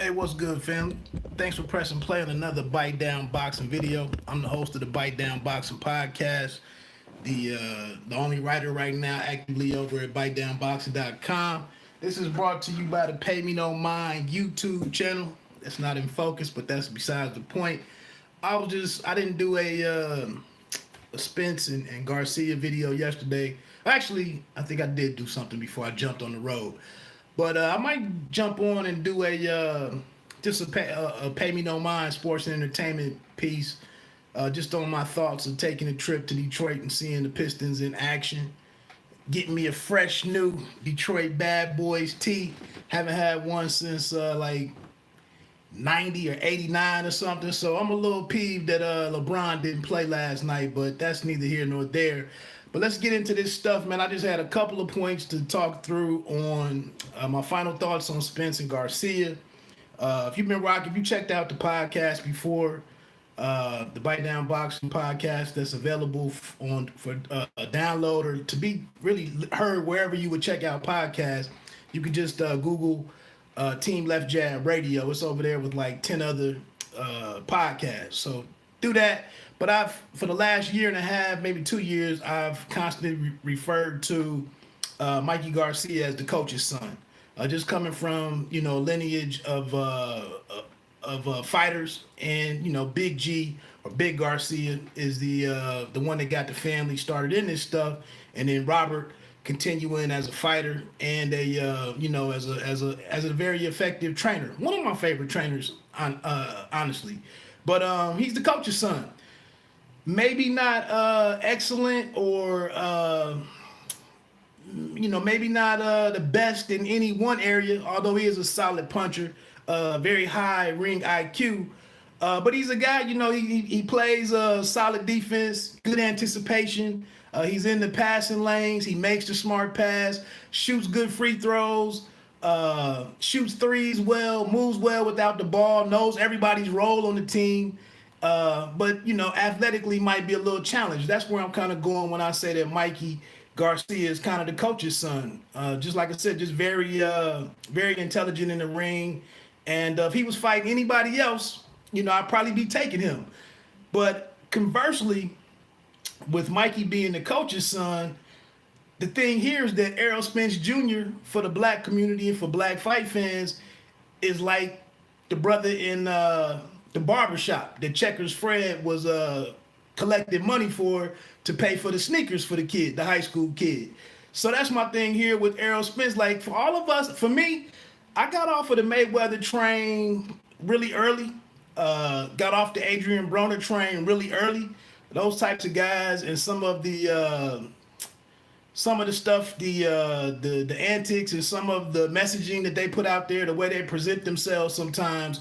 Hey, what's good, family? Thanks for pressing play on another Bite Down Boxing video. I'm the host of the Bite Down Boxing podcast, the only writer right now actively over at BiteDownBoxing.com. This is brought to you by the Pay Me No Mind YouTube channel. That's not in focus, but that's besides the point. I didn't do a Spence and Garcia video yesterday. Actually, I think I did do something before I jumped on the road. But I might jump on and do a pay me no mind sports and entertainment piece, just on my thoughts of taking a trip to Detroit and seeing the Pistons in action, getting me a fresh new Detroit Bad Boys tee. Haven't had one since like 90 or 89 or something. So I'm a little peeved that LeBron didn't play last night, but that's neither here nor there. But let's get into this stuff, man. I just had a couple of points to talk through on my final thoughts on Spence and Garcia. If you checked out the podcast before, the Bite Down Boxing podcast that's available for a download or to be really heard wherever you would check out podcasts, you can just Google Team Left Jab Radio. It's over there with like 10 other podcasts. So do that. But for the last year and a half, maybe 2 years, I've constantly referred to Mikey Garcia as the coach's son. Just coming from, lineage of fighters, and Big G or Big Garcia is the one that got the family started in this stuff, and then Robert continuing as a fighter and as a very effective trainer. One of my favorite trainers, honestly. But he's the coach's son. Maybe not excellent or maybe not the best in any one area, although he is a solid puncher, very high ring IQ. But he's a guy, he plays solid defense, good anticipation. He's in the passing lanes. He makes the smart pass, shoots good free throws, shoots threes well, moves well without the ball, knows everybody's role on the team. But athletically might be a little challenged. That's where I'm kind of going when I say that Mikey Garcia is kind of the coach's son. Just like I said, just very, very intelligent in the ring. And if he was fighting anybody else, I'd probably be taking him. But conversely, with Mikey being the coach's son, the thing here is that Errol Spence Jr. for the black community and for black fight fans is like the brother in the barbershop that Checkers Fred was collecting money for to pay for the sneakers for the kid, the high school kid. So that's my thing here with Errol Spence. Like, for all of us, for me, I got off of the Mayweather train really early. Got off the Adrian Broner train really early. Those types of guys, and some of the stuff, the antics, and some of the messaging that they put out there, the way they present themselves sometimes,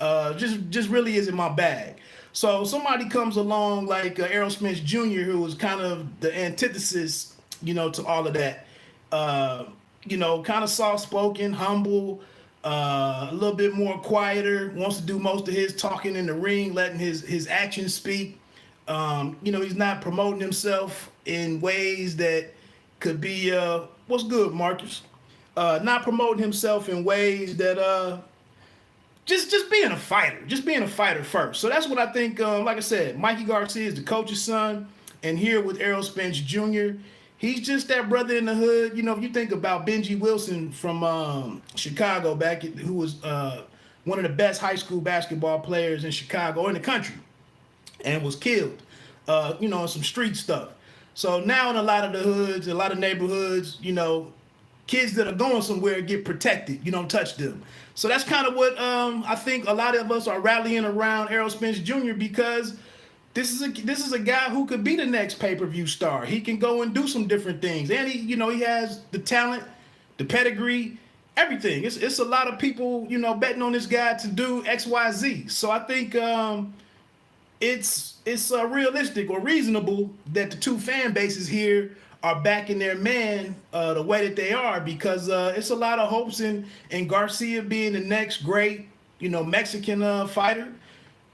just really isn't my bag. So somebody comes along like Errol Spence Jr., who was kind of the antithesis, to all of that. Kind of soft-spoken, humble, a little bit more quieter, wants to do most of his talking in the ring, letting his actions speak. He's not promoting himself in ways that could be, what's good, Marcus? Not promoting himself in ways that, just being a fighter first. So that's what I think. Like I said, Mikey Garcia is the coach's son, and here with Errol Spence Jr., he's just that brother in the hood. If you think about Benji Wilson from Chicago who was one of the best high school basketball players in Chicago, in the country, and was killed, in some street stuff. So now in a lot of the hoods, a lot of neighborhoods, kids that are going somewhere get protected. You don't touch them. So that's kind of what I think a lot of us are rallying around Errol Spence Jr., because this is a guy who could be the next pay-per-view star. He can go and do some different things, and he has the talent, the pedigree, everything. It's a lot of people betting on this guy to do X, Y, Z. So I think it's realistic or reasonable that the two fan bases here are backing their man the way that they are, because it's a lot of hopes in Garcia being the next great, Mexican fighter.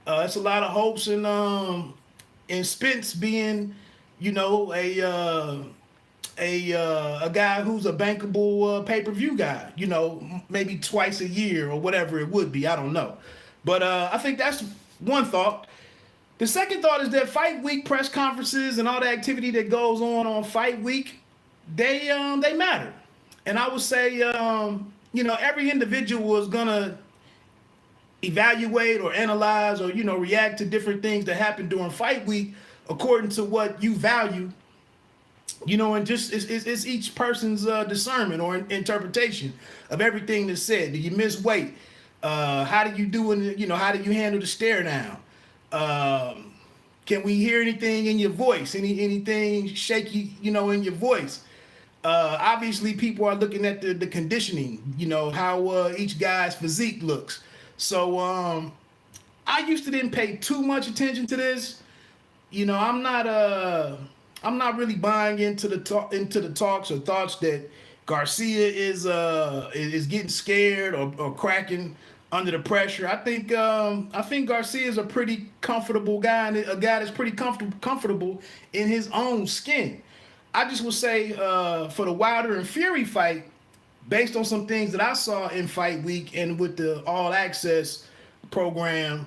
It's a lot of hopes in Spence being, a a guy who's a bankable pay-per-view guy, you know, maybe twice a year or whatever it would be. I don't know. But I think that's one thought. The second thought is that fight week press conferences and all the activity that goes on fight week, they matter. And I would say, you know, every individual is going to evaluate or analyze or, you know, react to different things that happen during fight week according to what you value. You know, and just it's each person's discernment or interpretation of everything that's said. Do you miss weight? How do you do in, you know, how do you handle the stare down? Can we hear anything in your voice? Anything shaky, you know, in your voice? Obviously, people are looking at the conditioning, you know, how each guy's physique looks. So I used to didn't pay too much attention to this. You know, I'm not really buying into the talks or thoughts that Garcia is getting scared or cracking under the pressure. I think Garcia is a pretty comfortable guy, and a guy that's pretty comfortable in his own skin. I just would say for the Wilder and Fury fight, based on some things that I saw in fight week and with the All Access program,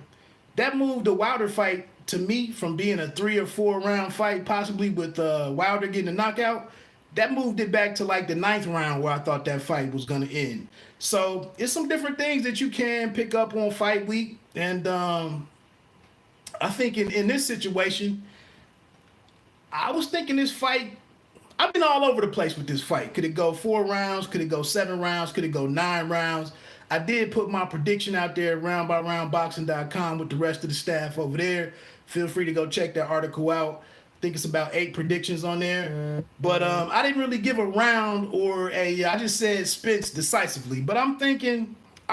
that moved the Wilder fight to me from being a 3 or 4 round fight, possibly with Wilder getting a knockout. That moved it back to like the 9th round where I thought that fight was going to end. So it's some different things that you can pick up on fight week. And I think in this situation, I was thinking this fight, I've been all over the place with this fight. Could it go 4 rounds? Could it go 7 rounds? Could it go 9 rounds? I did put my prediction out there at roundbyroundboxing.com with the rest of the staff over there. Feel free to go check that article out. I think it's about 8 predictions on there. But I didn't really give a round or I just said Spence decisively. But I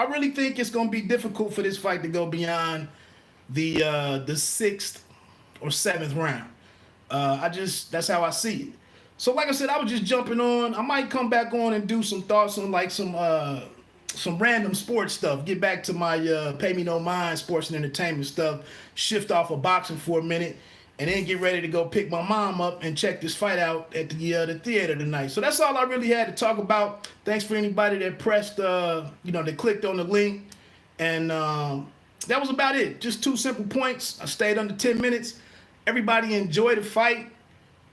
really think it's going to be difficult for this fight to go beyond the 6th or 7th round. That's how I see it. So like I said, I was just jumping on. I might come back on and do some thoughts on like some random sports stuff. Get back to my pay me no mind sports and entertainment stuff. Shift off of boxing for a minute, and then get ready to go pick my mom up and check this fight out at the theater tonight. So that's all I really had to talk about. Thanks for anybody that pressed, that clicked on the link, and that was about it. Just 2 simple points. I stayed under 10 minutes. Everybody enjoy the fight.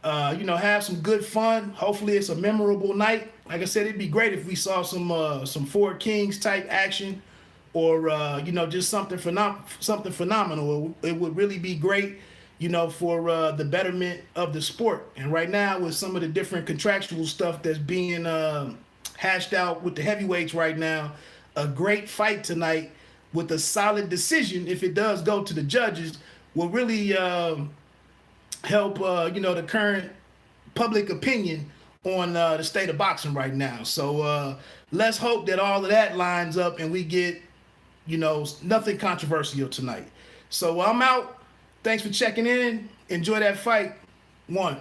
Have some good fun. Hopefully it's a memorable night. Like I said, it'd be great if we saw some Four Kings type action, or just something phenomenal. It would really be great, for the betterment of the sport. And right now, with some of the different contractual stuff that's being hashed out with the heavyweights right now, a great fight tonight with a solid decision, if it does go to the judges, will really help the current public opinion on the state of boxing right now. So let's hope that all of that lines up and we get nothing controversial tonight. So I'm out. Thanks for checking in. Enjoy that fight. 1.